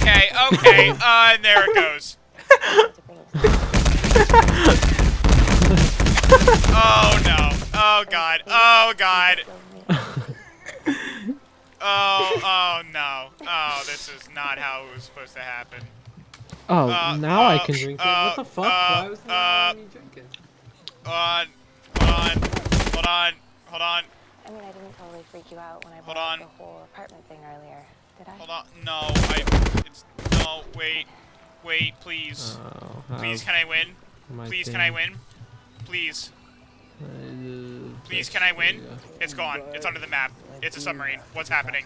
Okay, okay, and there it goes. Oh no. Oh god. Oh god. Oh no. Oh, this is not how it was supposed to happen. Oh, now I can drink it. What the fuck? Why was it not uh, letting me drink it? hold on. Hold on. Hold on. I mean, I didn't totally freak you out when I Hold brought on. up the whole apartment thing earlier, did I? Hold on. No, no, wait. Wait, please. Oh, Please, can I win? Please, can I win? Please. Please, can I win? It's gone. It's under the map. It's a submarine. What's happening?